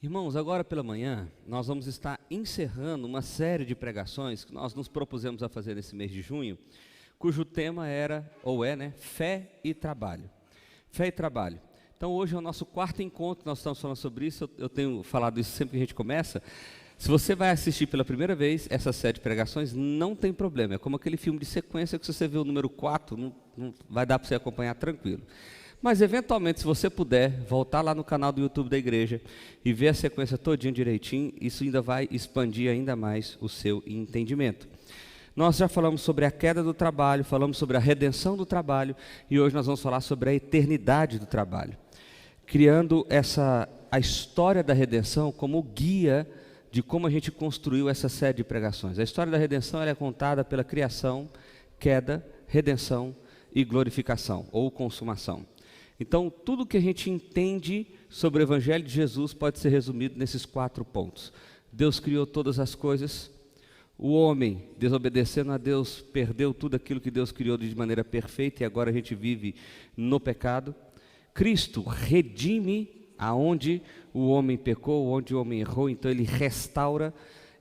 Irmãos, agora pela manhã, nós vamos estar encerrando uma série de pregações que nós nos propusemos a fazer nesse mês de junho, cujo tema era, ou é, né, fé e trabalho. Fé e trabalho. Então hoje é o nosso quarto encontro, nós estamos falando sobre isso, eu tenho falado isso sempre que a gente começa. Se você vai assistir pela primeira vez essa série de pregações, não tem problema, é como aquele filme de sequência que se você vê o número 4, não vai dar para você acompanhar tranquilo. Mas eventualmente, se você puder, voltar lá no canal do YouTube da igreja e ver a sequência todinha direitinho, isso ainda vai expandir ainda mais o seu entendimento. Nós já falamos sobre a queda do trabalho, falamos sobre a redenção do trabalho e hoje nós vamos falar sobre a eternidade do trabalho. Criando a história da redenção como guia de como a gente construiu essa série de pregações. A história da redenção ela é contada pela criação, queda, redenção e glorificação ou consumação. Então, tudo que a gente entende sobre o Evangelho de Jesus pode ser resumido nesses 4 pontos. Deus criou todas as coisas, o homem, desobedecendo a Deus, perdeu tudo aquilo que Deus criou de maneira perfeita e agora a gente vive no pecado. Cristo redime aonde o homem pecou, onde o homem errou, então ele restaura.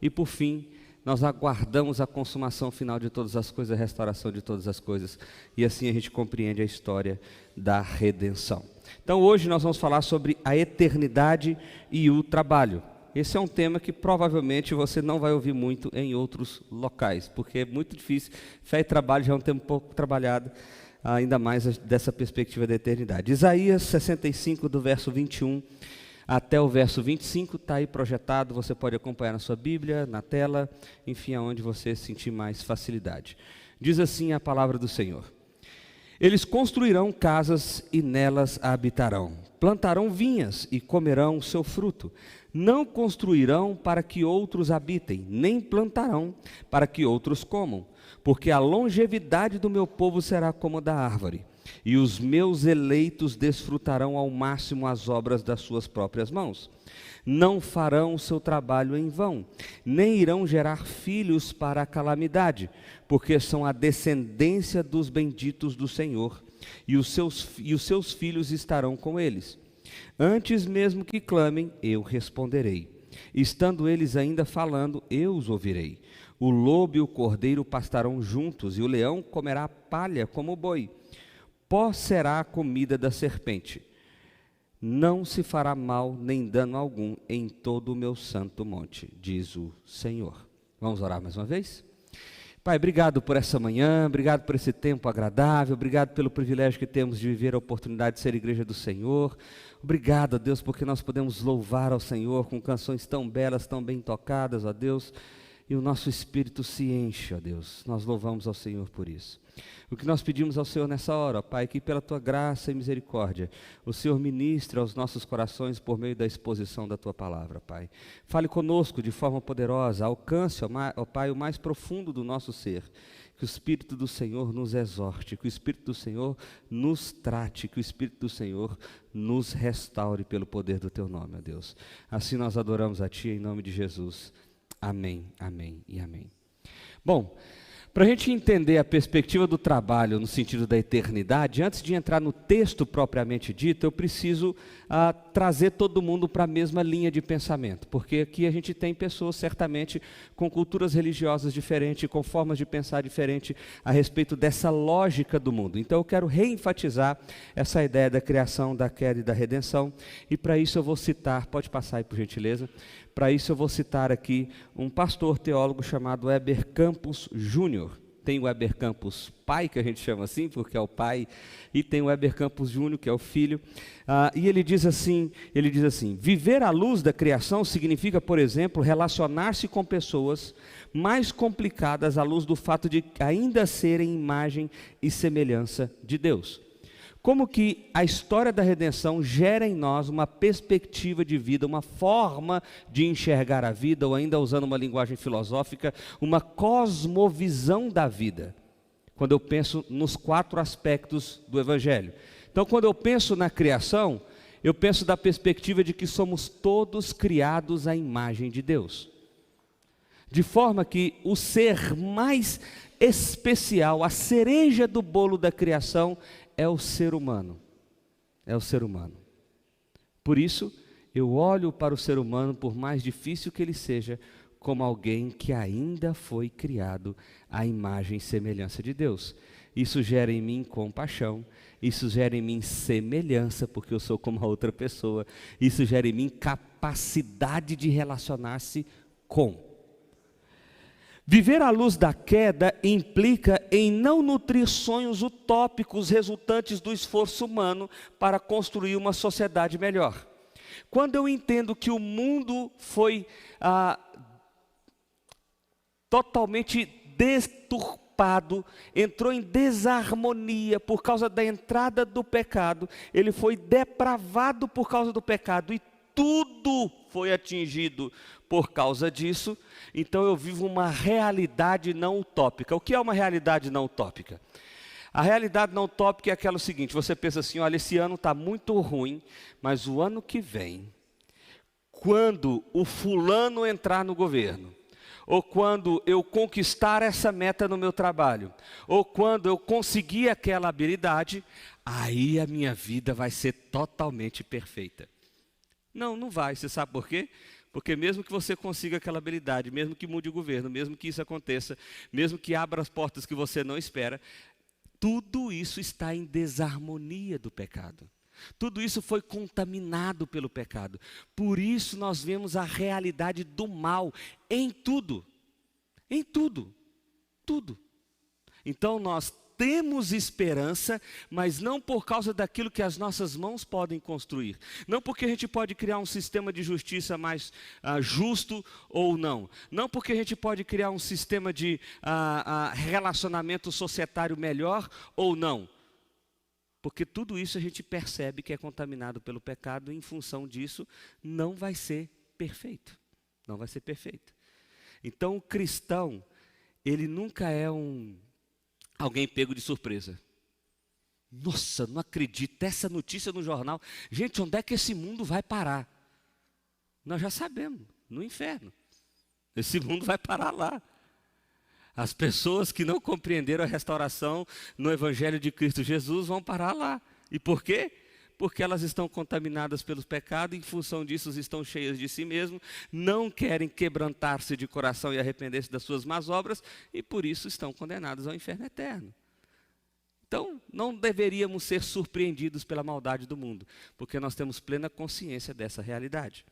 E por fim, nós aguardamos a consumação final de todas as coisas, a restauração de todas as coisas. E assim a gente compreende a história da redenção. Então hoje nós vamos falar sobre a eternidade e o trabalho. Esse é um tema que provavelmente você não vai ouvir muito em outros locais, porque é muito difícil. Fé e trabalho já é um tema pouco trabalhado, ainda mais dessa perspectiva da eternidade. Isaías 65, do verso 21 até o verso 25, está aí projetado, você pode acompanhar na sua Bíblia, na tela, enfim, aonde você sentir mais facilidade. Diz assim a palavra do Senhor: eles construirão casas e nelas habitarão, plantarão vinhas e comerão seu fruto. Não construirão para que outros habitem, nem plantarão para que outros comam, porque a longevidade do meu povo será como a da árvore, e os meus eleitos desfrutarão ao máximo as obras das suas próprias mãos. Não farão o seu trabalho em vão, nem irão gerar filhos para a calamidade, porque são a descendência dos benditos do Senhor, e os seus filhos estarão com eles. Antes mesmo que clamem, eu responderei. Estando eles ainda falando, eu os ouvirei. O lobo e o cordeiro pastarão juntos, e o leão comerá palha como o boi. Pó será a comida da serpente. Não se fará mal nem dano algum em todo o meu santo monte, diz o Senhor. Vamos orar mais uma vez? Pai, obrigado por essa manhã, obrigado por esse tempo agradável, obrigado pelo privilégio que temos de viver a oportunidade de ser igreja do Senhor. Obrigado, ó Deus, porque nós podemos louvar ao Senhor com canções tão belas, tão bem tocadas, ó Deus, e o nosso espírito se enche, ó Deus. Nós louvamos ao Senhor por isso. O que nós pedimos ao Senhor nessa hora, ó Pai, que pela Tua graça e misericórdia, o Senhor ministre aos nossos corações por meio da exposição da Tua palavra, Pai. Fale conosco de forma poderosa, alcance, ó Pai, o mais profundo do nosso ser. Que o Espírito do Senhor nos exorte, que o Espírito do Senhor nos trate, que o Espírito do Senhor nos restaure pelo poder do Teu nome, ó Deus. Assim nós adoramos a Ti em nome de Jesus. Amém, amém e amém. Bom, para a gente entender a perspectiva do trabalho no sentido da eternidade, antes de entrar no texto propriamente dito, eu preciso trazer todo mundo para a mesma linha de pensamento, porque aqui a gente tem pessoas certamente com culturas religiosas diferentes, com formas de pensar diferentes a respeito dessa lógica do mundo. Então eu quero reenfatizar essa ideia da criação, da queda e da redenção, e para isso eu vou citar, pode passar aí por gentileza, para isso eu vou citar aqui um pastor teólogo chamado Heber Campos Júnior. Tem o Heber Campos pai, que a gente chama assim, porque é o pai, e tem o Heber Campos Júnior, que é o filho. E ele diz assim, viver à luz da criação significa, por exemplo, relacionar-se com pessoas mais complicadas à luz do fato de ainda serem imagem e semelhança de Deus. Como que a história da redenção gera em nós uma perspectiva de vida, uma forma de enxergar a vida, ou ainda usando uma linguagem filosófica, uma cosmovisão da vida, quando eu penso nos 4 aspectos do Evangelho. Então, quando eu penso na criação, eu penso da perspectiva de que somos todos criados à imagem de Deus. De forma que o ser mais especial, a cereja do bolo da criação, é o ser humano. É o ser humano. Por isso, eu olho para o ser humano, por mais difícil que ele seja, como alguém que ainda foi criado à imagem e semelhança de Deus. Isso gera em mim compaixão, isso gera em mim semelhança, porque eu sou como a outra pessoa, isso gera em mim capacidade de relacionar-se com. Viver à luz da queda implica em não nutrir sonhos utópicos resultantes do esforço humano para construir uma sociedade melhor. Quando eu entendo que o mundo foi totalmente deturpado, entrou em desarmonia por causa da entrada do pecado, ele foi depravado por causa do pecado e tudo foi atingido por causa disso, então eu vivo uma realidade não utópica. O que é uma realidade não utópica? A realidade não utópica é aquela seguinte: você pensa assim, olha, esse ano está muito ruim, mas o ano que vem, quando o fulano entrar no governo, ou quando eu conquistar essa meta no meu trabalho, ou quando eu conseguir aquela habilidade, aí a minha vida vai ser totalmente perfeita. Não, não vai. Você sabe por quê? Porque mesmo que você consiga aquela habilidade, mesmo que mude o governo, mesmo que isso aconteça, mesmo que abra as portas que você não espera, tudo isso está em desarmonia do pecado. Tudo isso foi contaminado pelo pecado. Por isso nós vemos a realidade do mal em tudo. Em tudo. Tudo. Então nós temos esperança, mas não por causa daquilo que as nossas mãos podem construir. Não porque a gente pode criar um sistema de justiça mais justo ou não. Não porque a gente pode criar um sistema de relacionamento societário melhor ou não. Porque tudo isso a gente percebe que é contaminado pelo pecado e em função disso não vai ser perfeito. Não vai ser perfeito. Então o cristão, ele nunca é alguém pego de surpresa. Nossa, não acredito, essa notícia no jornal. Gente, onde é que esse mundo vai parar? Nós já sabemos, no inferno. Esse mundo vai parar lá. As pessoas que não compreenderam a restauração no Evangelho de Cristo Jesus vão parar lá. E por quê? Porque elas estão contaminadas pelo pecado, e em função disso estão cheias de si mesmas, não querem quebrantar-se de coração e arrepender-se das suas más obras, e por isso estão condenadas ao inferno eterno. Então, não deveríamos ser surpreendidos pela maldade do mundo, porque nós temos plena consciência dessa realidade.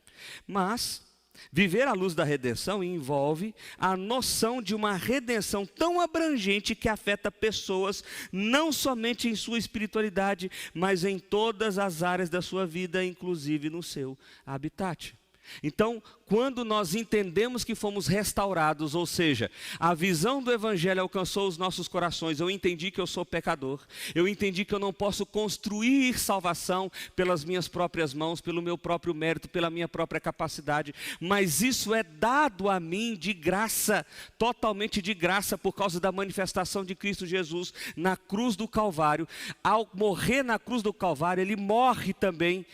Mas viver à luz da redenção envolve a noção de uma redenção tão abrangente que afeta pessoas, não somente em sua espiritualidade, mas em todas as áreas da sua vida, inclusive no seu habitat. Então, quando nós entendemos que fomos restaurados, ou seja, a visão do Evangelho alcançou os nossos corações, eu entendi que eu sou pecador, eu entendi que eu não posso construir salvação pelas minhas próprias mãos, pelo meu próprio mérito, pela minha própria capacidade, mas isso é dado a mim de graça, totalmente de graça, por causa da manifestação de Cristo Jesus na cruz do Calvário. Ao morrer na cruz do Calvário, Ele morre também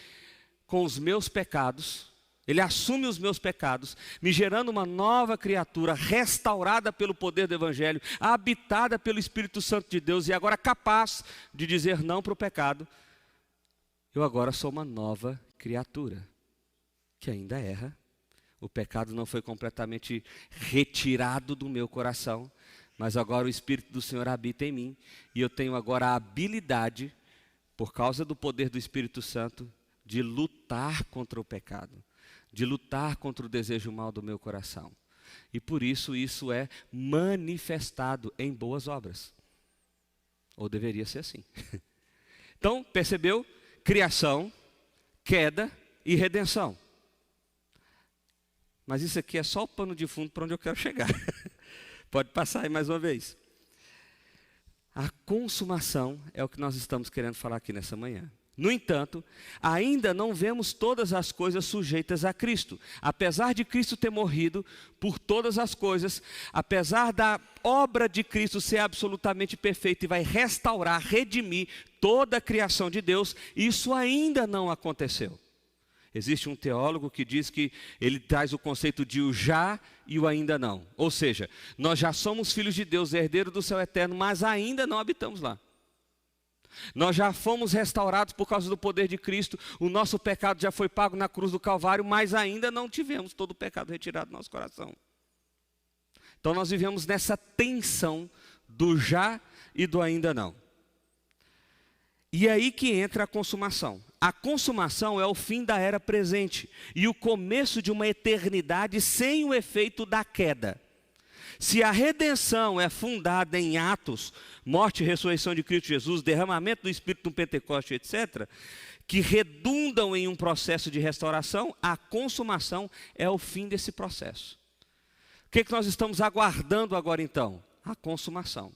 com os meus pecados. Ele assume os meus pecados, me gerando uma nova criatura, restaurada pelo poder do Evangelho, habitada pelo Espírito Santo de Deus e agora capaz de dizer não para o pecado. Eu agora sou uma nova criatura, que ainda erra. O pecado não foi completamente retirado do meu coração, mas agora o Espírito do Senhor habita em mim. E eu tenho agora a habilidade, por causa do poder do Espírito Santo, de lutar contra o pecado, de lutar contra o desejo mal do meu coração. E por isso, isso é manifestado em boas obras. Ou deveria ser assim. Então, percebeu? Criação, queda e redenção. Mas isso aqui é só o pano de fundo para onde eu quero chegar. Pode passar aí mais uma vez. A consumação é o que nós estamos querendo falar aqui nessa manhã. No entanto, ainda não vemos todas as coisas sujeitas a Cristo. Apesar de Cristo ter morrido por todas as coisas, apesar da obra de Cristo ser absolutamente perfeita e vai restaurar, redimir toda a criação de Deus, isso ainda não aconteceu. Existe um teólogo que diz que ele traz o conceito de o já e o ainda não. Ou seja, nós já somos filhos de Deus, herdeiros do céu eterno, mas ainda não habitamos lá. Nós já fomos restaurados por causa do poder de Cristo, o nosso pecado já foi pago na cruz do Calvário, mas ainda não tivemos todo o pecado retirado do nosso coração. Então nós vivemos nessa tensão do já e do ainda não. E é aí que entra a consumação. A consumação é o fim da era presente e o começo de uma eternidade sem o efeito da queda. Se a redenção é fundada em atos, morte e ressurreição de Cristo Jesus, derramamento do Espírito no Pentecoste, etc., que redundam em um processo de restauração, a consumação é o fim desse processo. O que nós estamos aguardando agora então? A consumação.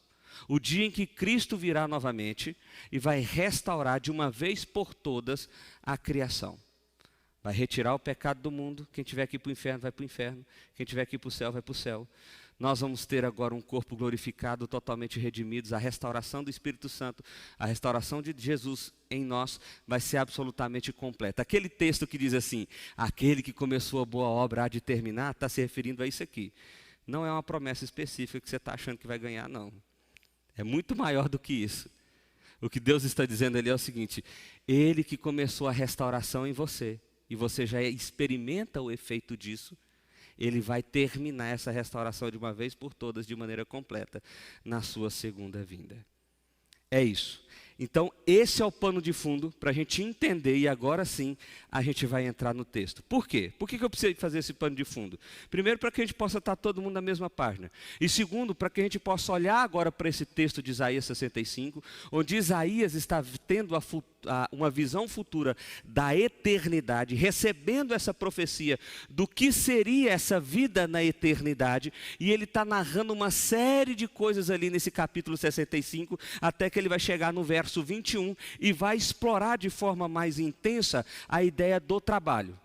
O dia em que Cristo virá novamente e vai restaurar de uma vez por todas a criação. Vai retirar o pecado do mundo. Quem tiver aqui para o inferno vai para o inferno. Quem tiver aqui para o céu vai para o céu. Nós vamos ter agora um corpo glorificado, totalmente redimidos. A restauração do Espírito Santo, a restauração de Jesus em nós vai ser absolutamente completa. Aquele texto que diz assim, aquele que começou a boa obra há de terminar, está se referindo a isso aqui. Não é uma promessa específica que você está achando que vai ganhar, não. É muito maior do que isso. O que Deus está dizendo ali é o seguinte, Ele que começou a restauração em você, e você já experimenta o efeito disso, Ele vai terminar essa restauração de uma vez por todas, de maneira completa, na sua segunda vinda. É isso. Então, esse é o pano de fundo para a gente entender, e agora sim, a gente vai entrar no texto. Por quê? Por que eu precisei fazer esse pano de fundo? Primeiro, para que a gente possa estar todo mundo na mesma página. E segundo, para que a gente possa olhar agora para esse texto de Isaías 65, onde Isaías está tendo uma visão futura da eternidade, recebendo essa profecia do que seria essa vida na eternidade, e ele está narrando uma série de coisas ali nesse capítulo 65, até que ele vai chegar no verso 21 e vai explorar de forma mais intensa a ideia do trabalho,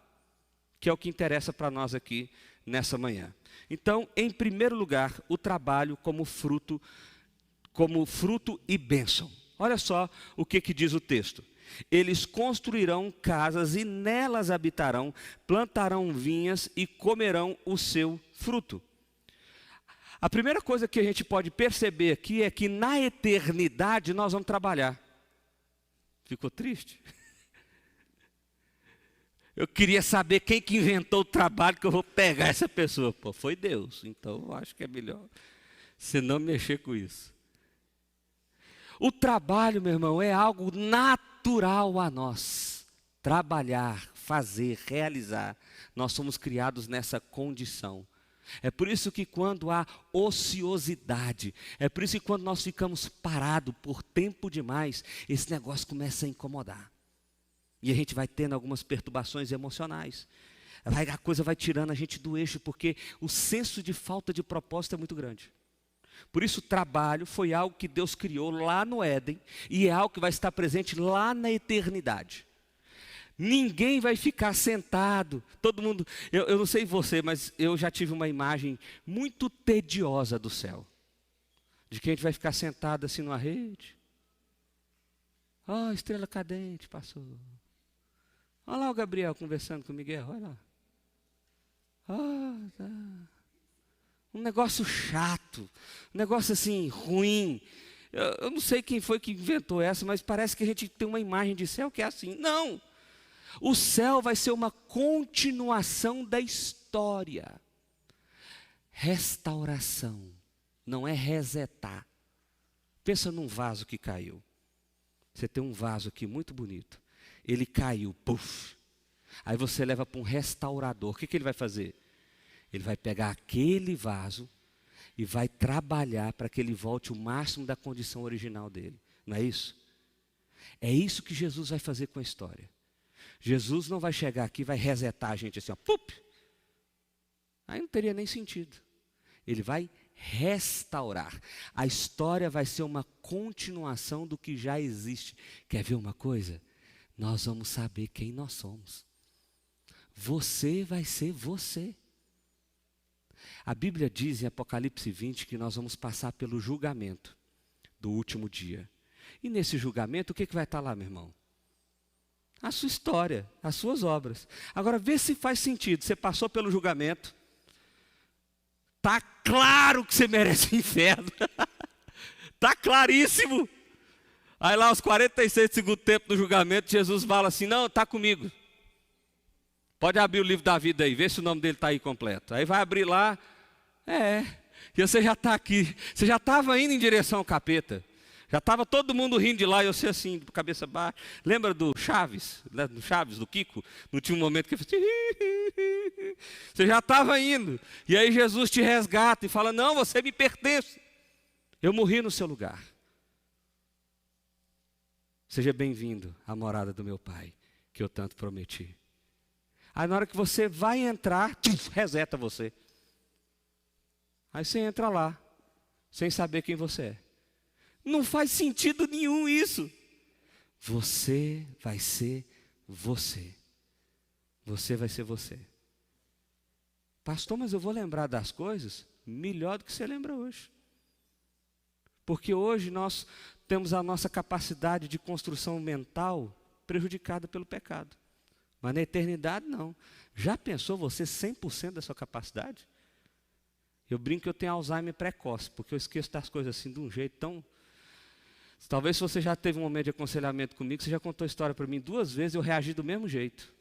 que é o que interessa para nós aqui nessa manhã. Então, em primeiro lugar, o trabalho como fruto e bênção. Olha só o que diz o texto. Eles construirão casas e nelas habitarão, plantarão vinhas e comerão o seu fruto. A primeira coisa que a gente pode perceber aqui é que na eternidade nós vamos trabalhar. Ficou triste? Eu queria saber quem que inventou o trabalho que eu vou pegar essa pessoa. Pô, foi Deus, então eu acho que é melhor você não mexer com isso. O trabalho, meu irmão, é algo natural a nós. Trabalhar, fazer, realizar. Nós somos criados nessa condição. É por isso que quando há ociosidade, é por isso que quando nós ficamos parados por tempo demais, esse negócio começa a incomodar. E a gente vai tendo algumas perturbações emocionais. A coisa vai tirando a gente do eixo, porque o senso de falta de propósito é muito grande. Por isso o trabalho foi algo que Deus criou lá no Éden, e é algo que vai estar presente lá na eternidade. Ninguém vai ficar sentado, todo mundo, eu não sei você, mas eu já tive uma imagem muito tediosa do céu. De que a gente vai ficar sentado assim numa rede. Ó, estrela cadente passou. Olha lá o Gabriel conversando com o Miguel, olha lá. Tá. Um negócio chato, um negócio assim ruim. Eu não sei quem foi que inventou essa, mas parece que a gente tem uma imagem de céu que é assim. Não! O céu vai ser uma continuação da história. Restauração, não é resetar. Pensa num vaso que caiu. Você tem um vaso aqui muito bonito. Ele caiu, puf. Aí você leva para um restaurador. O que ele vai fazer? Ele vai pegar aquele vaso e vai trabalhar para que ele volte o máximo da condição original dele. Não é isso? É isso que Jesus vai fazer com a história. Jesus não vai chegar aqui e vai resetar a gente assim, ó, pup. Aí não teria nem sentido. Ele vai restaurar. A história vai ser uma continuação do que já existe. Quer ver uma coisa? Nós vamos saber quem nós somos. Você vai ser você. A Bíblia diz em Apocalipse 20 que nós vamos passar pelo julgamento do último dia. E nesse julgamento, o que vai estar lá, meu irmão? A sua história, as suas obras. Agora, vê se faz sentido. Você passou pelo julgamento. Está claro que você merece o inferno. Está claríssimo. Aí lá aos 46 do segundo tempo do julgamento, Jesus fala assim, não, está comigo. Pode abrir o livro da vida aí, vê se o nome dele está aí completo. Aí vai abrir lá, e você já está aqui. Você já estava indo em direção ao capeta. Já estava todo mundo rindo de lá, e você assim, cabeça baixa. Lembra do Chaves? Do Chaves, do Kiko? Não tinha um momento que ele fez... Você já estava indo. E aí Jesus te resgata e fala, não, você me pertence. Eu morri no seu lugar. Seja bem-vindo à morada do meu Pai, que eu tanto prometi. Aí na hora que você vai entrar, reseta você. Aí você entra lá, sem saber quem você é. Não faz sentido nenhum isso. Você vai ser você. Você vai ser você. Pastor, mas eu vou lembrar das coisas melhor do que você lembra hoje. Porque hoje nós temos a nossa capacidade de construção mental prejudicada pelo pecado. Mas na eternidade não. Já pensou você 100% da sua capacidade? Eu brinco que eu tenho Alzheimer precoce, porque eu esqueço das coisas assim de um jeito tão... Talvez se você já teve um momento de aconselhamento comigo, você já contou a história para mim 2 vezes, eu reagi do mesmo jeito.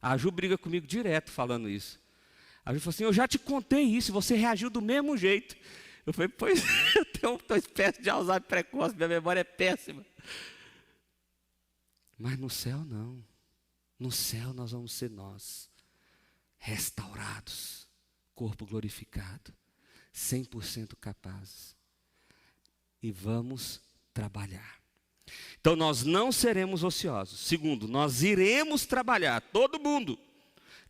A Ju briga comigo direto falando isso. A Ju falou assim, eu já te contei isso, você reagiu do mesmo jeito. Eu falei, pois eu tenho uma espécie de Alzheimer precoce, minha memória é péssima. Mas no céu não. No céu nós vamos ser nós, restaurados, corpo glorificado, 100% capazes. E vamos trabalhar. Então nós não seremos ociosos. Segundo, nós iremos trabalhar, todo mundo.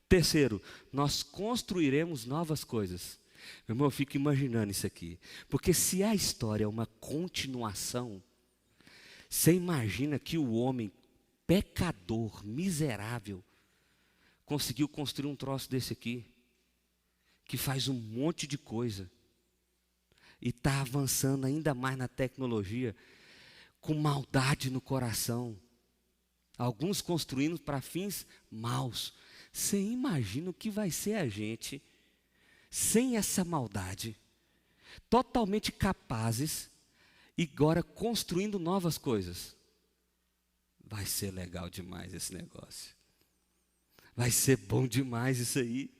Terceiro, nós construiremos novas coisas. Meu irmão, eu fico imaginando isso aqui. Porque se a história é uma continuação, você imagina que o homem pecador, miserável, conseguiu construir um troço desse aqui, que faz um monte de coisa, e está avançando ainda mais na tecnologia, com maldade no coração, alguns construindo para fins maus. Você imagina o que vai ser a gente, sem essa maldade, totalmente capazes, e agora construindo novas coisas. Vai ser legal demais esse negócio. Vai ser bom demais isso aí.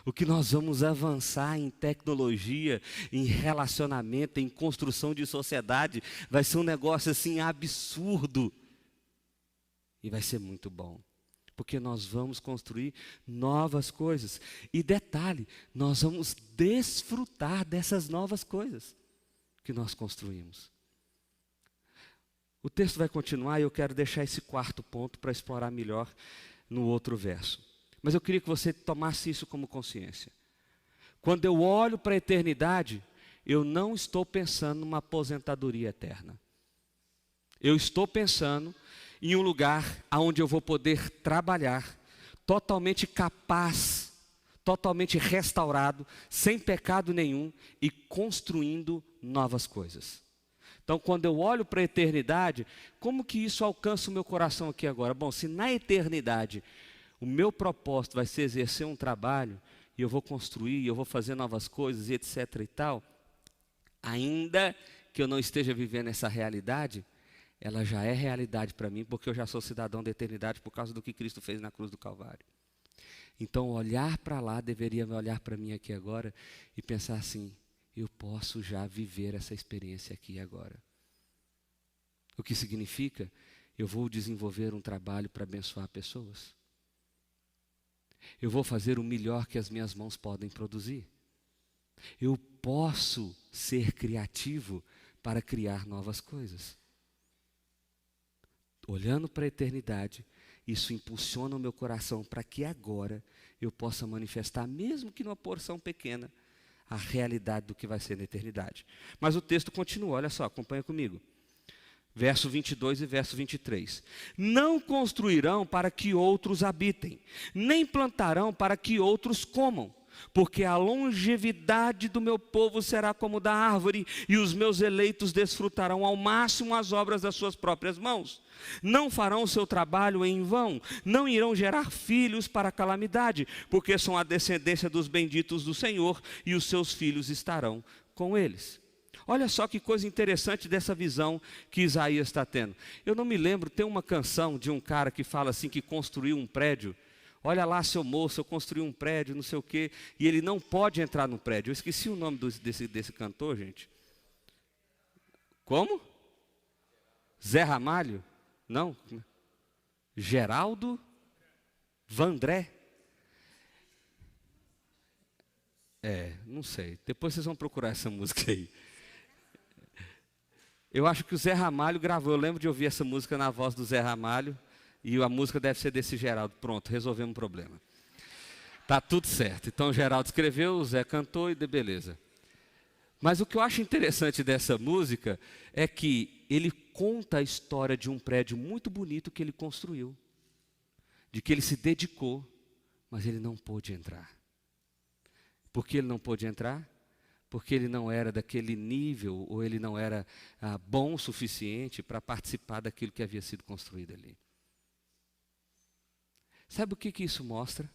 O que nós vamos avançar em tecnologia, em relacionamento, em construção de sociedade, vai ser um negócio assim absurdo. E vai ser muito bom. Porque nós vamos construir novas coisas. E detalhe, nós vamos desfrutar dessas novas coisas que nós construímos. O texto vai continuar e eu quero deixar esse 4º ponto para explorar melhor no outro verso. Mas eu queria que você tomasse isso como consciência. Quando eu olho para a eternidade, eu não estou pensando numa aposentadoria eterna. Eu estou pensando em um lugar onde eu vou poder trabalhar totalmente capaz, totalmente restaurado, sem pecado nenhum e construindo novas coisas. Então, quando eu olho para a eternidade, como que isso alcança o meu coração aqui agora? Bom, se na eternidade o meu propósito vai ser exercer um trabalho, e eu vou construir, eu vou fazer novas coisas, e etc. e tal, ainda que eu não esteja vivendo essa realidade, ela já é realidade para mim, porque eu já sou cidadão da eternidade por causa do que Cristo fez na cruz do Calvário. Então, olhar para lá deveria me olhar para mim aqui agora e pensar assim, eu posso já viver essa experiência aqui e agora. O que significa? Eu vou desenvolver um trabalho para abençoar pessoas. Eu vou fazer o melhor que as minhas mãos podem produzir. Eu posso ser criativo para criar novas coisas. Olhando para a eternidade, isso impulsiona o meu coração para que agora eu possa manifestar, mesmo que numa porção pequena, a realidade do que vai ser na eternidade. Mas o texto continua, olha só, acompanha comigo. Verso 22 e verso 23. Não construirão para que outros habitem, nem plantarão para que outros comam, porque a longevidade do meu povo será como da árvore, e os meus eleitos desfrutarão ao máximo as obras das suas próprias mãos. Não farão o seu trabalho em vão, não irão gerar filhos para a calamidade, porque são a descendência dos benditos do Senhor, e os seus filhos estarão com eles. Olha só que coisa interessante dessa visão que Isaías está tendo. Eu não me lembro, tem uma canção de um cara que fala assim, que construiu um prédio. Olha lá, seu moço, eu construí um prédio, não sei o quê, e ele não pode entrar no prédio. Eu esqueci o nome desse cantor, gente. Como? Zé Ramalho? Não. Geraldo Vandré? Não sei. Depois vocês vão procurar essa música aí. Eu acho que o Zé Ramalho gravou. Eu lembro de ouvir essa música na voz do Zé Ramalho. E a música deve ser desse Geraldo. Pronto, resolvemos o problema. Tá tudo certo. Então o Geraldo escreveu, o Zé cantou e beleza. Mas o que eu acho interessante dessa música é que ele conta a história de um prédio muito bonito que ele construiu. De que ele se dedicou, mas ele não pôde entrar. Por que ele não pôde entrar? Porque ele não era daquele nível, ou ele não era bom o suficiente para participar daquilo que havia sido construído ali. Sabe o que isso mostra?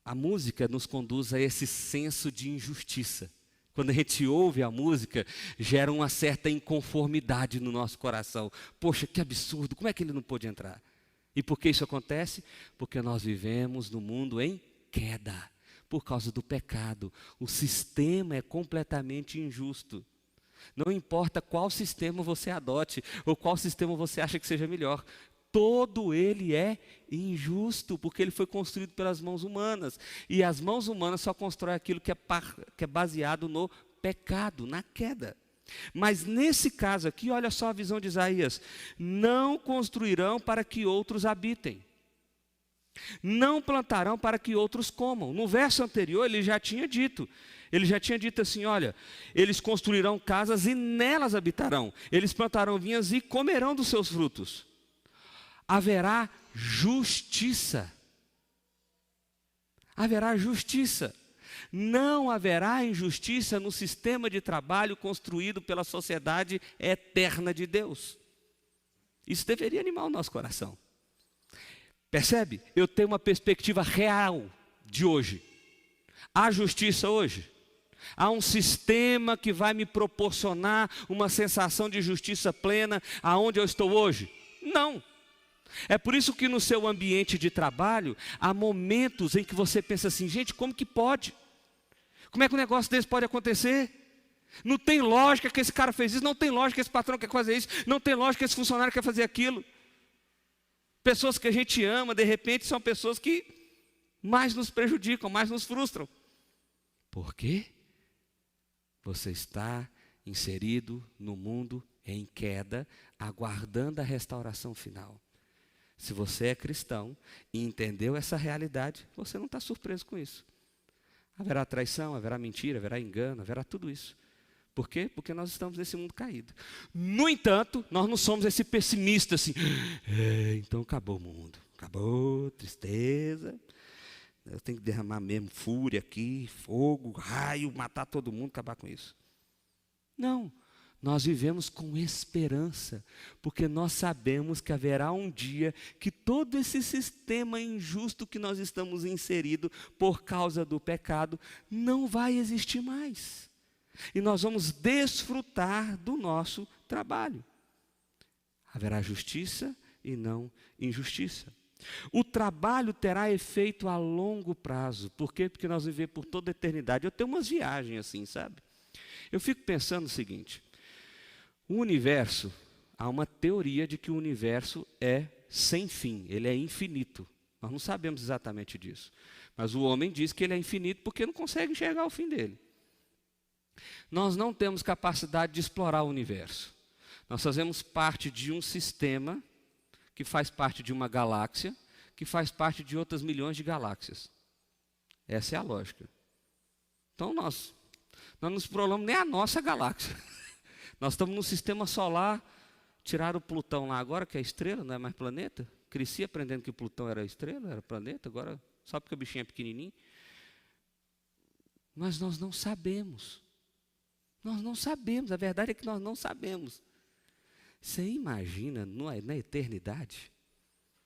A música nos conduz a esse senso de injustiça. Quando a gente ouve a música, gera uma certa inconformidade no nosso coração. Poxa, que absurdo, como é que ele não pôde entrar? E por que isso acontece? Porque nós vivemos no mundo em queda. Por causa do pecado. O sistema é completamente injusto. Não importa qual sistema você adote, ou qual sistema você acha que seja melhor. Todo ele é injusto, porque ele foi construído pelas mãos humanas. E as mãos humanas só constroem aquilo que é baseado no pecado, na queda. Mas nesse caso aqui, olha só a visão de Isaías. Não construirão para que outros habitem. Não plantarão para que outros comam. No verso anterior ele já tinha dito assim, olha, eles construirão casas e nelas habitarão. Eles plantarão vinhas e comerão dos seus frutos. Haverá justiça. Haverá justiça. Não haverá injustiça no sistema de trabalho construído pela sociedade eterna de Deus. Isso deveria animar o nosso coração. Percebe? Eu tenho uma perspectiva real de hoje. Há justiça hoje? Há um sistema que vai me proporcionar uma sensação de justiça plena aonde eu estou hoje? Não. É por isso que no seu ambiente de trabalho, há momentos em que você pensa assim, gente, como que pode? Como é que um negócio desse pode acontecer? Não tem lógica que esse cara fez isso, não tem lógica que esse patrão quer fazer isso, não tem lógica que esse funcionário quer fazer aquilo. Pessoas que a gente ama, de repente, são pessoas que mais nos prejudicam, mais nos frustram. Por quê? Você está inserido no mundo em queda, aguardando a restauração final. Se você é cristão e entendeu essa realidade, você não está surpreso com isso. Haverá traição, haverá mentira, haverá engano, haverá tudo isso. Por quê? Porque nós estamos nesse mundo caído. No entanto, nós não somos esse pessimista assim, então acabou o mundo, acabou, tristeza, eu tenho que derramar mesmo fúria aqui, fogo, raio, matar todo mundo, acabar com isso. Não, nós vivemos com esperança, porque nós sabemos que haverá um dia que todo esse sistema injusto que nós estamos inseridos por causa do pecado, não vai existir mais. E nós vamos desfrutar do nosso trabalho. Haverá justiça e não injustiça. O trabalho terá efeito a longo prazo. Por quê? Porque nós vivemos por toda a eternidade. Eu tenho umas viagens assim, sabe? Eu fico pensando o seguinte. O universo, há uma teoria de que o universo é sem fim. Ele é infinito. Nós não sabemos exatamente disso. Mas o homem diz que ele é infinito porque não consegue enxergar o fim dele. Nós não temos capacidade de explorar o universo. Nós fazemos parte de um sistema que faz parte de uma galáxia, que faz parte de outras milhões de galáxias. Essa é a lógica. Então nós não exploramos nem a nossa galáxia. Nós estamos no sistema solar, tiraram o Plutão lá agora, que é estrela, não é mais planeta. Cresci aprendendo que o Plutão era estrela, era planeta, agora só porque o bichinho é pequenininho. Mas nós não sabemos. Nós não sabemos, a verdade é que nós não sabemos. Você imagina na eternidade?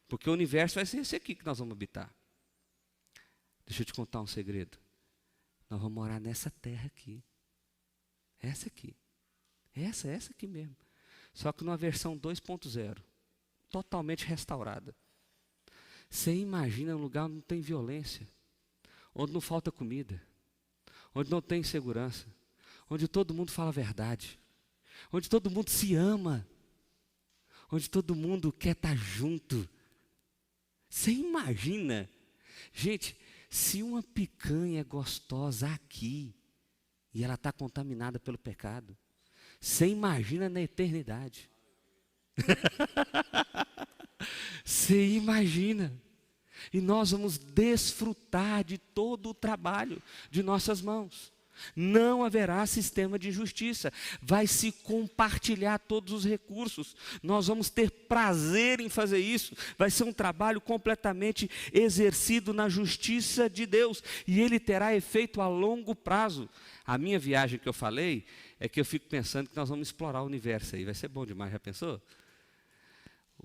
Porque o universo vai ser esse aqui que nós vamos habitar. Deixa eu te contar um segredo. Nós vamos morar nessa terra aqui. Essa aqui. Essa aqui mesmo. Só que numa versão 2.0, totalmente restaurada. Você imagina um lugar onde não tem violência, onde não falta comida, onde não tem insegurança, onde todo mundo fala a verdade, onde todo mundo se ama, onde todo mundo quer estar junto. Você imagina? Gente, se uma picanha é gostosa aqui, e ela está contaminada pelo pecado, você imagina na eternidade. Você imagina. E nós vamos desfrutar de todo o trabalho de nossas mãos. Não haverá sistema de injustiça. Vai se compartilhar todos os recursos. Nós vamos ter prazer em fazer isso. Vai ser um trabalho completamente exercido na justiça de Deus. E ele terá efeito a longo prazo. A minha viagem que eu falei é que eu fico pensando que nós vamos explorar o universo aí. Vai ser bom demais, já pensou?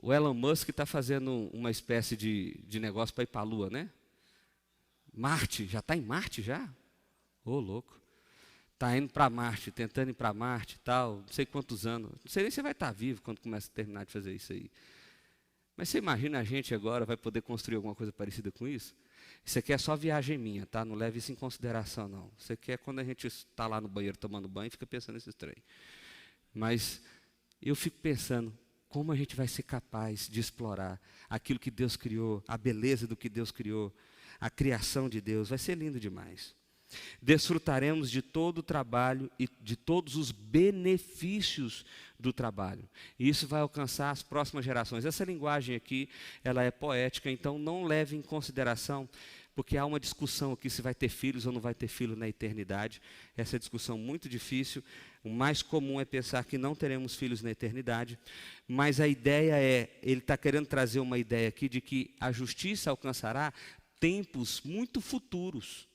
O Elon Musk está fazendo uma espécie de negócio para ir para a Lua, né? Marte, já está em Marte já? Ô, louco. Está indo para Marte, tentando ir para Marte e tal, não sei quantos anos. Não sei nem se vai estar vivo quando começa a terminar de fazer isso aí. Mas você imagina a gente agora vai poder construir alguma coisa parecida com isso? Isso aqui é só viagem minha, tá? Não leve isso em consideração, não. Isso aqui é quando a gente está lá no banheiro tomando banho e fica pensando nesses trem. Mas eu fico pensando, como a gente vai ser capaz de explorar aquilo que Deus criou, a beleza do que Deus criou, a criação de Deus, vai ser lindo demais. Desfrutaremos de todo o trabalho e de todos os benefícios do trabalho. E isso vai alcançar as próximas gerações. Essa linguagem aqui, ela é poética, então não leve em consideração, porque há uma discussão aqui se vai ter filhos ou não vai ter filho na eternidade. Essa é discussão muito difícil. O mais comum é pensar que não teremos filhos na eternidade, mas a ideia ele está querendo trazer uma ideia aqui de que a justiça alcançará tempos muito futuros.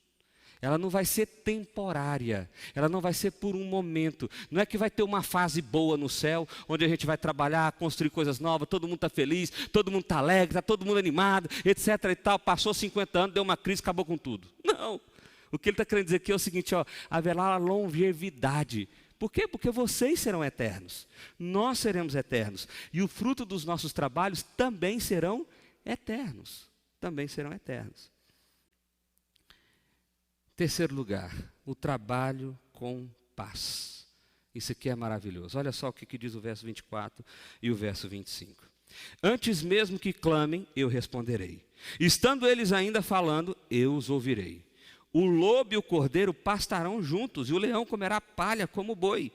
Ela não vai ser temporária, ela não vai ser por um momento. Não é que vai ter uma fase boa no céu, onde a gente vai trabalhar, construir coisas novas, todo mundo está feliz, todo mundo está alegre, está todo mundo animado, etc. e tal. Passou 50 anos, deu uma crise, acabou com tudo. Não. O que ele está querendo dizer aqui é o seguinte, haverá longevidade. Por quê? Porque vocês serão eternos, nós seremos eternos. E o fruto dos nossos trabalhos também serão eternos. Também serão eternos. Terceiro lugar, o trabalho com paz. Isso aqui é maravilhoso. Olha só o que diz o verso 24 e o verso 25. Antes mesmo que clamem, eu responderei. Estando eles ainda falando, eu os ouvirei. O lobo e o cordeiro pastarão juntos, e o leão comerá palha como o boi.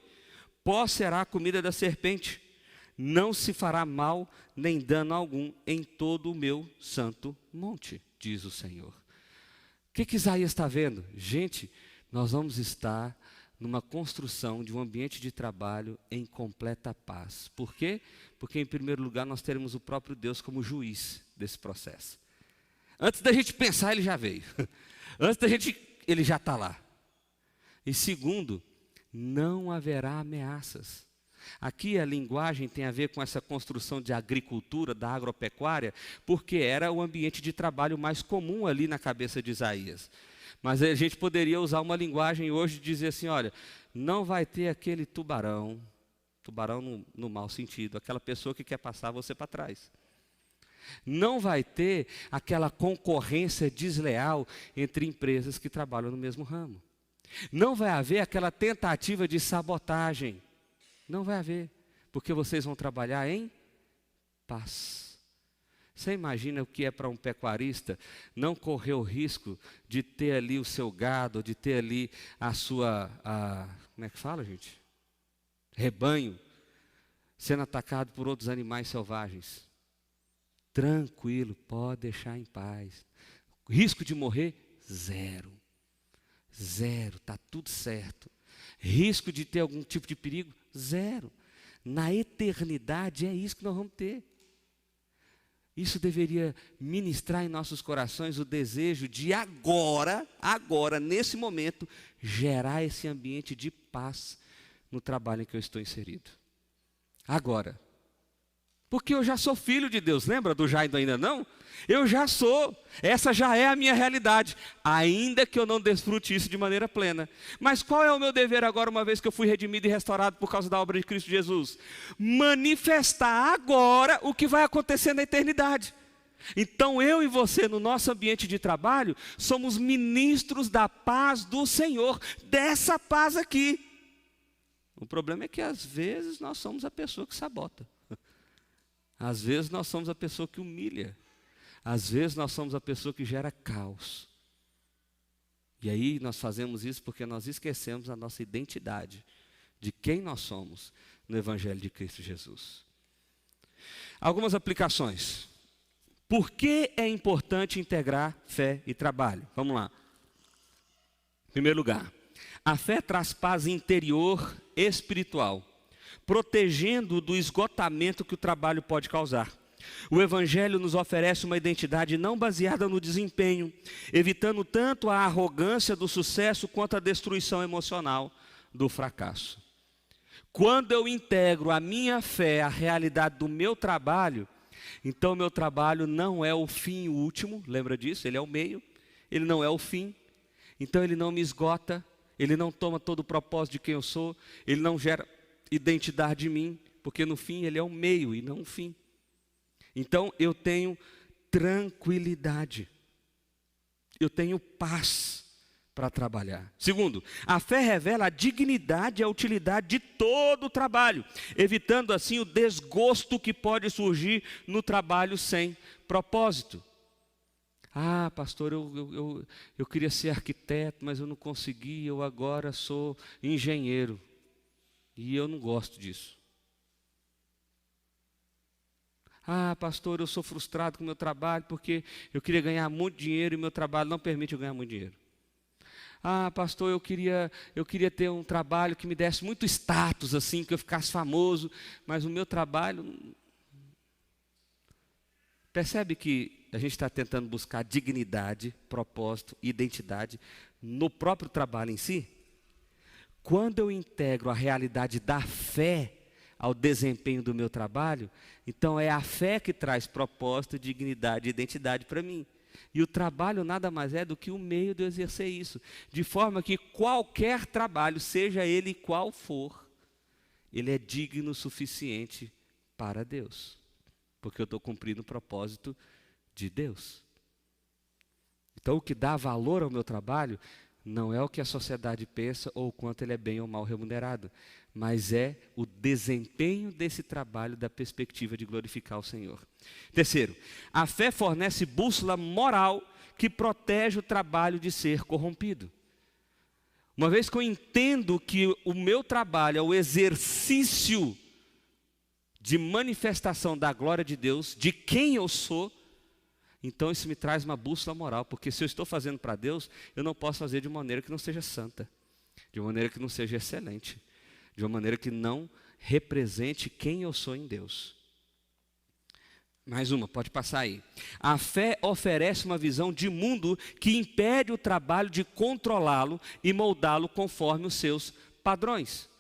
Pó será a comida da serpente. Não se fará mal nem dano algum em todo o meu santo monte, diz o Senhor. O que Isaías está vendo? Gente, nós vamos estar numa construção de um ambiente de trabalho em completa paz. Por quê? Porque, em primeiro lugar, nós teremos o próprio Deus como juiz desse processo. Antes da gente pensar, ele já veio. Antes da gente, ele já está lá. E segundo, não haverá ameaças. Aqui a linguagem tem a ver com essa construção de agricultura, da agropecuária, porque era o ambiente de trabalho mais comum ali na cabeça de Isaías. Mas a gente poderia usar uma linguagem hoje de dizer assim, olha, não vai ter aquele tubarão no mau sentido, aquela pessoa que quer passar você para trás. Não vai ter aquela concorrência desleal entre empresas que trabalham no mesmo ramo. Não vai haver aquela tentativa de sabotagem. Não vai haver, porque vocês vão trabalhar em paz. Você imagina o que é para um pecuarista não correr o risco de ter ali o seu gado, de ter ali como é que fala, gente? Rebanho, sendo atacado por outros animais selvagens. Tranquilo, pode deixar em paz. Risco de morrer? Zero. Zero, está tudo certo. Risco de ter algum tipo de perigo? Zero. Na eternidade é isso que nós vamos ter. Isso deveria ministrar em nossos corações o desejo de agora, nesse momento, gerar esse ambiente de paz no trabalho em que eu estou inserido. Agora. Porque eu já sou filho de Deus. Lembra do já e do ainda não? Eu já sou. Essa já é a minha realidade. Ainda que eu não desfrute isso de maneira plena. Mas qual é o meu dever agora, uma vez que eu fui redimido e restaurado por causa da obra de Cristo Jesus? Manifestar agora o que vai acontecer na eternidade. Então eu e você, no nosso ambiente de trabalho, somos ministros da paz do Senhor. Dessa paz aqui. O problema é que às vezes nós somos a pessoa que sabota. Às vezes nós somos a pessoa que humilha. Às vezes nós somos a pessoa que gera caos. E aí nós fazemos isso porque nós esquecemos a nossa identidade, de quem nós somos no Evangelho de Cristo Jesus. Algumas aplicações. Por que é importante integrar fé e trabalho? Vamos lá. Em primeiro lugar, a fé traz paz interior espiritual, protegendo do esgotamento que o trabalho pode causar. O Evangelho nos oferece uma identidade não baseada no desempenho, evitando tanto a arrogância do sucesso quanto a destruição emocional do fracasso. Quando eu integro a minha fé à realidade do meu trabalho, então meu trabalho não é o fim último, lembra disso? Ele é o meio, ele não é o fim. Então ele não me esgota, ele não toma todo o propósito de quem eu sou, ele não gera identidade em mim, porque no fim ele é o meio e não o fim. Então eu tenho tranquilidade, eu tenho paz para trabalhar. Segundo, a fé revela a dignidade e a utilidade de todo o trabalho, evitando assim o desgosto que pode surgir no trabalho sem propósito. Ah, pastor, eu queria ser arquiteto, mas eu não consegui, eu agora sou engenheiro. E eu não gosto disso. Ah, pastor, eu sou frustrado com o meu trabalho porque eu queria ganhar muito dinheiro e meu trabalho não permite eu ganhar muito dinheiro. Ah, pastor, eu queria ter um trabalho que me desse muito status, assim, que eu ficasse famoso, mas o meu trabalho... Percebe que a gente está tentando buscar dignidade, propósito, identidade no próprio trabalho em si? Quando eu integro a realidade da fé ao desempenho do meu trabalho, então é a fé que traz propósito, dignidade e identidade para mim. E o trabalho nada mais é do que o meio de eu exercer isso. De forma que qualquer trabalho, seja ele qual for, ele é digno o suficiente para Deus. Porque eu estou cumprindo o propósito de Deus. Então o que dá valor ao meu trabalho não é o que a sociedade pensa ou o quanto ele é bem ou mal remunerado, mas é o desempenho desse trabalho da perspectiva de glorificar o Senhor. Terceiro, a fé fornece bússola moral que protege o trabalho de ser corrompido. Uma vez que eu entendo que o meu trabalho é o exercício de manifestação da glória de Deus, de quem eu sou, então isso me traz uma bússola moral, porque se eu estou fazendo para Deus, eu não posso fazer de uma maneira que não seja santa, de uma maneira que não seja excelente, de uma maneira que não represente quem eu sou em Deus. Mais uma, pode passar aí. A fé oferece uma visão de mundo que impede o trabalho de controlá-lo e moldá-lo conforme os seus padrões.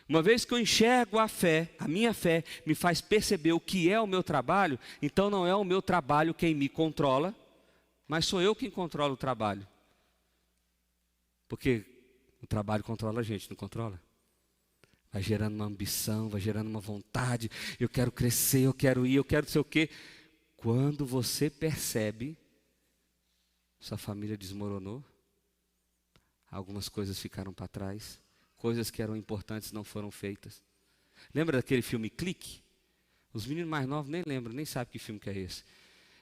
Uma vez que eu enxergo a fé, a minha fé me faz perceber o que é o meu trabalho, então não é o meu trabalho quem me controla, mas sou eu quem controla o trabalho. Porque o trabalho controla a gente, não controla? Vai gerando uma ambição, vai gerando uma vontade, eu quero crescer, eu quero ir, eu quero não sei o quê. Quando você percebe, sua família desmoronou, algumas coisas ficaram para trás, coisas que eram importantes não foram feitas. Lembra daquele filme Clique? Os meninos mais novos nem lembram, nem sabem que filme que é esse.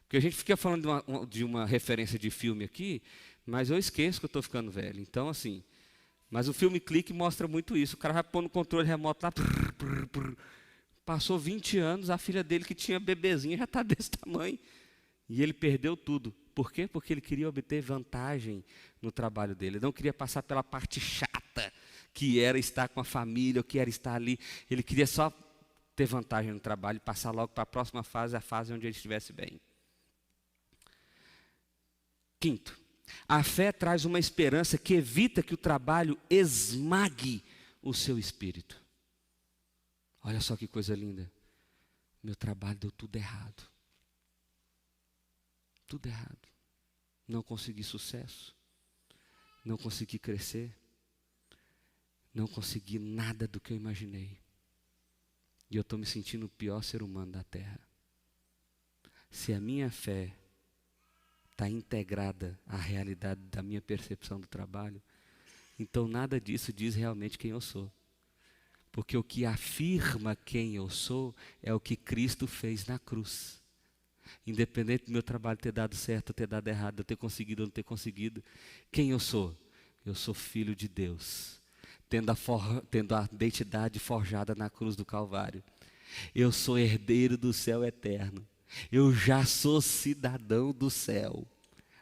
Porque a gente fica falando de uma referência de filme aqui, mas eu esqueço que eu estou ficando velho. Então, assim, mas o filme Clique mostra muito isso. O cara vai pôr no controle remoto lá, passou 20 anos, a filha dele que tinha bebezinha já está desse tamanho. E ele perdeu tudo. Por quê? Porque ele queria obter vantagem no trabalho dele. Ele não queria passar pela parte chata, que era estar com a família, ou que era estar ali. Ele queria só ter vantagem no trabalho e passar logo para a próxima fase, a fase onde ele estivesse bem. Quinto, a fé traz uma esperança que evita que o trabalho esmague o seu espírito. Olha só que coisa linda. Meu trabalho deu tudo errado. Tudo errado. Não consegui sucesso. Não consegui crescer. Não consegui nada do que eu imaginei. E eu estou me sentindo o pior ser humano da terra. Se a minha fé está integrada à realidade da minha percepção do trabalho, então nada disso diz realmente quem eu sou. Porque o que afirma quem eu sou é o que Cristo fez na cruz. Independente do meu trabalho ter dado certo ou ter dado errado, eu ter conseguido ou não ter conseguido, quem eu sou? Eu sou filho de Deus, tendo a identidade forjada na cruz do Calvário. Eu sou herdeiro do céu eterno. Eu já sou cidadão do céu,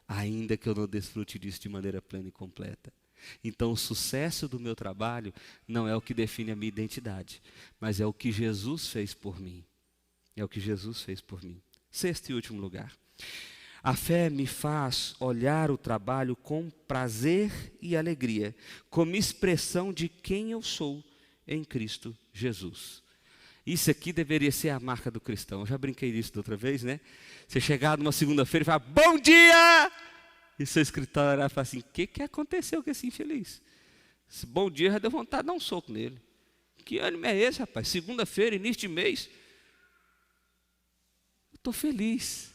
ainda que eu não desfrute disso de maneira plena e completa. Então o sucesso do meu trabalho não é o que define a minha identidade, mas é o que Jesus fez por mim. É o que Jesus fez por mim. Sexto e último lugar. A fé me faz olhar o trabalho com prazer e alegria, como expressão de quem eu sou em Cristo Jesus. Isso aqui deveria ser a marca do cristão. Eu já brinquei disso da outra vez, né? Você chegar numa segunda-feira e falar, bom dia! E seu escritório fala assim, o que aconteceu com esse infeliz? Esse bom dia já deu vontade de dar um soco nele. Que ânimo é esse, rapaz? Segunda-feira, início de mês. Eu estou feliz,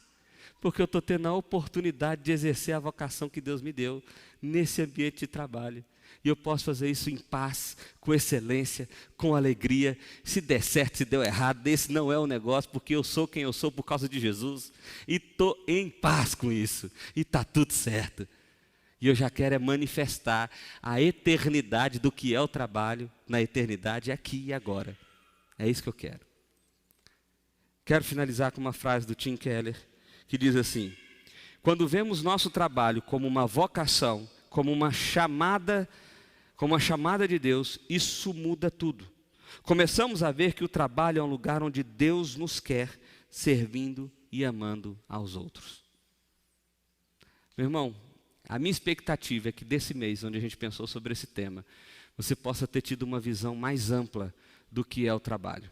porque eu estou tendo a oportunidade de exercer a vocação que Deus me deu nesse ambiente de trabalho. E eu posso fazer isso em paz, com excelência, com alegria. Se der certo, se deu errado, esse não é o negócio, porque eu sou quem eu sou por causa de Jesus. E estou em paz com isso. E está tudo certo. E eu já quero manifestar a eternidade do que é o trabalho na eternidade aqui e agora. É isso que eu quero. Quero finalizar com uma frase do Tim Keller, que diz assim: quando vemos nosso trabalho como uma vocação, como uma chamada de Deus, isso muda tudo. Começamos a ver que o trabalho é um lugar onde Deus nos quer, servindo e amando aos outros. Meu irmão, a minha expectativa é que desse mês, onde a gente pensou sobre esse tema, você possa ter tido uma visão mais ampla do que é o trabalho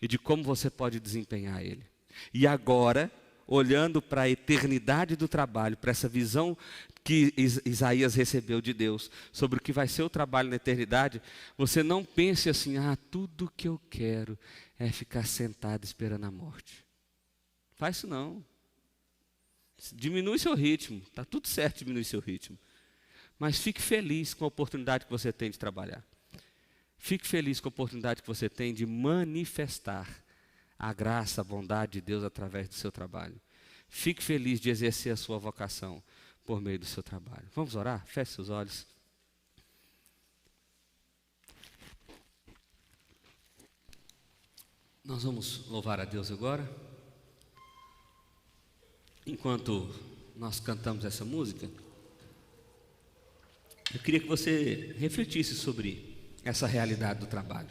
e de como você pode desempenhar ele. E agora, olhando para a eternidade do trabalho, para essa visão que Isaías recebeu de Deus sobre o que vai ser o trabalho na eternidade, você não pense assim, tudo que eu quero é ficar sentado esperando a morte. Faz isso não. Diminui seu ritmo, está tudo certo diminuir seu ritmo. Mas fique feliz com a oportunidade que você tem de trabalhar. Fique feliz com a oportunidade que você tem de manifestar a graça, a bondade de Deus através do seu trabalho. Fique feliz de exercer a sua vocação por meio do seu trabalho. Vamos orar? Feche seus olhos. Nós vamos louvar a Deus agora. Enquanto nós cantamos essa música, eu queria que você refletisse sobre essa realidade do trabalho.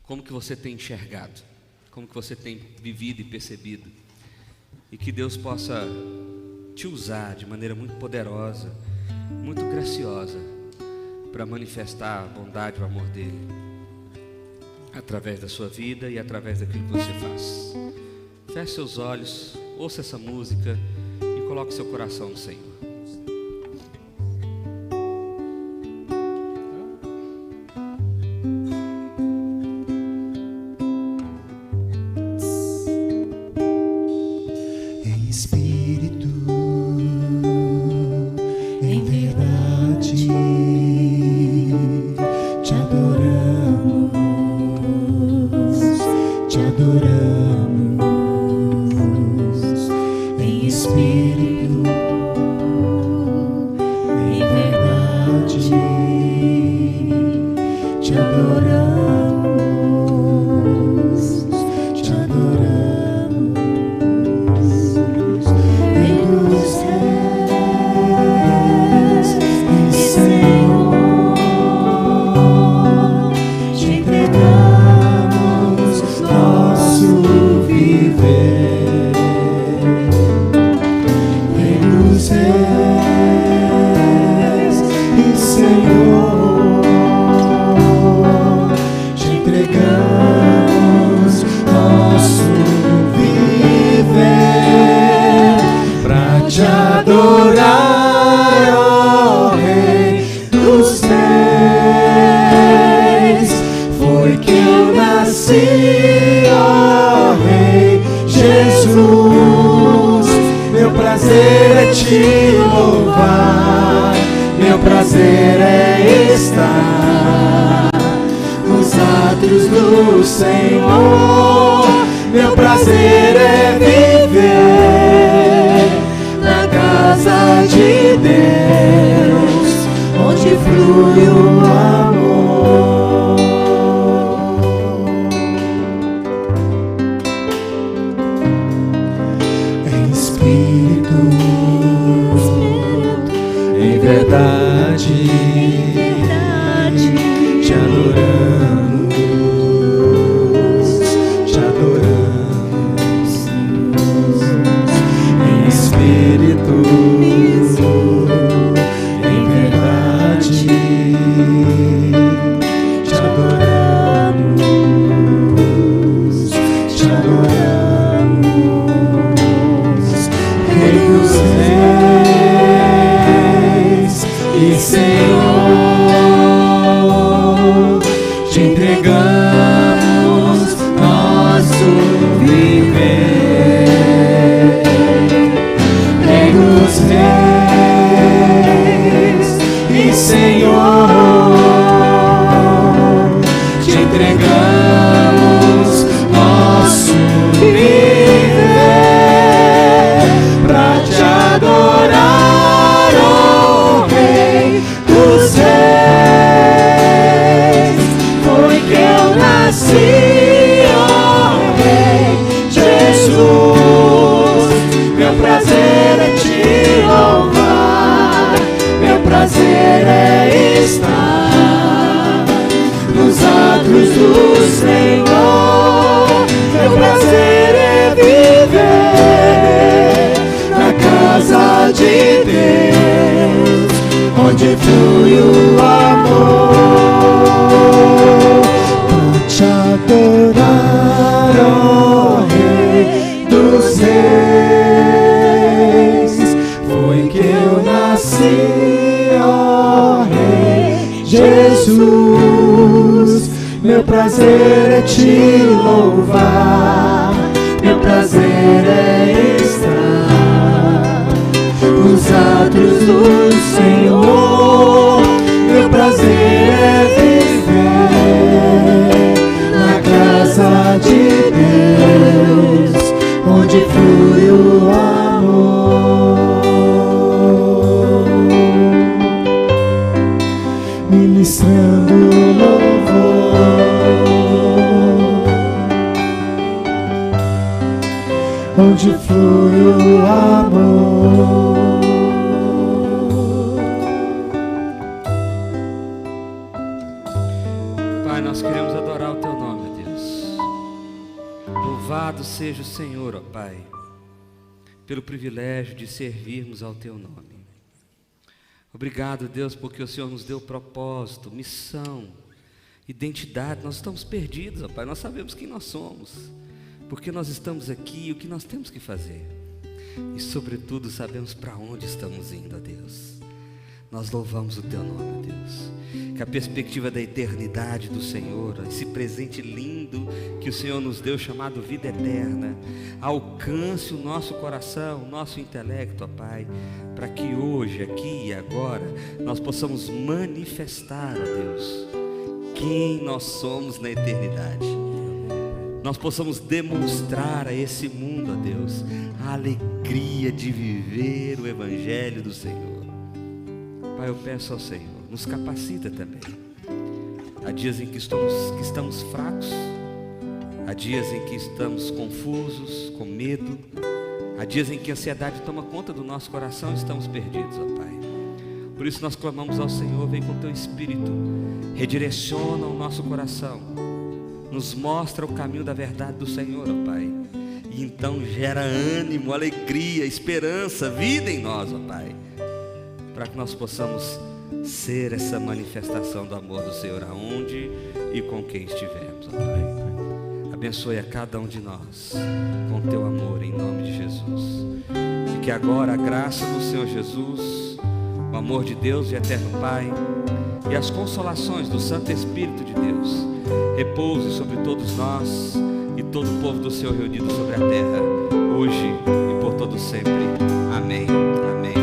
Como que você tem enxergado? Como que você tem vivido e percebido? E que Deus possa te usar de maneira muito poderosa, muito graciosa, para manifestar a bondade e o amor dele, através da sua vida e através daquilo que você faz. Feche seus olhos, ouça essa música e coloque seu coração no Senhor. Senhor, te entregamos nosso prazer é estar nos átrios do Senhor. Meu prazer é viver na casa de Deus, onde flui o amor. Em espírito, em verdade, te adoramos, te adoramos. Em espírito, em verdade, te adoramos, te adoramos. Rei dos reis e Senhor, te entregamos nosso viver. Rei dos reis e Senhor, te entregamos nosso viver pra te adorar, ó Rei dos reis. Foi que eu nasci, ó Rei Jesus. Meu prazer é te louvar, meu prazer é estar nos átrios do Senhor. Meu prazer é viver na casa de Deus, onde flui o amor. Pra te adorar, ó Rei dos reis, foi que eu nasci, ó Rei Jesus. Meu prazer é te louvar, meu prazer é estar nos átrios do Senhor. Meu prazer é viver na casa de Deus, onde flui o amor. Ministrando louvor, onde flui o amor. Pai, nós queremos adorar o Teu nome, ó Deus. Louvado seja o Senhor, ó Pai, pelo privilégio de servirmos ao Teu nome. Obrigado, Deus, porque o Senhor nos deu propósito, missão, identidade. Nós estamos perdidos, ó Pai, nós sabemos quem nós somos, porque nós estamos aqui e o que nós temos que fazer. E sobretudo sabemos para onde estamos indo, ó Deus. Nós louvamos o Teu nome, ó Deus, que a perspectiva da eternidade do Senhor, esse presente lindo que o Senhor nos deu, chamado vida eterna, alcance o nosso coração, o nosso intelecto, ó Pai, para que hoje, aqui e agora, nós possamos manifestar, ó Deus, quem nós somos na eternidade. Nós possamos demonstrar a esse mundo, ó Deus, a alegria de viver o Evangelho do Senhor. Pai, eu peço ao Senhor, nos capacita também. Há dias em que estamos fracos, há dias em que estamos confusos, com medo, há dias em que a ansiedade toma conta do nosso coração e estamos perdidos, ó Pai. Por isso nós clamamos ao Senhor, vem com Teu Espírito, redireciona o nosso coração, nos mostra o caminho da verdade do Senhor, ó Pai. E então gera ânimo, alegria, esperança, vida em nós, ó Pai, para que nós possamos ser essa manifestação do amor do Senhor aonde e com quem estivermos, ó Pai. Abençoe a cada um de nós com Teu amor, em nome de Jesus. E que agora a graça do Senhor Jesus, o amor de Deus e eterno Pai, e as consolações do Santo Espírito de Deus repouse sobre todos nós e todo o povo do Senhor reunido sobre a terra, hoje e por todo sempre. Amém. Amém.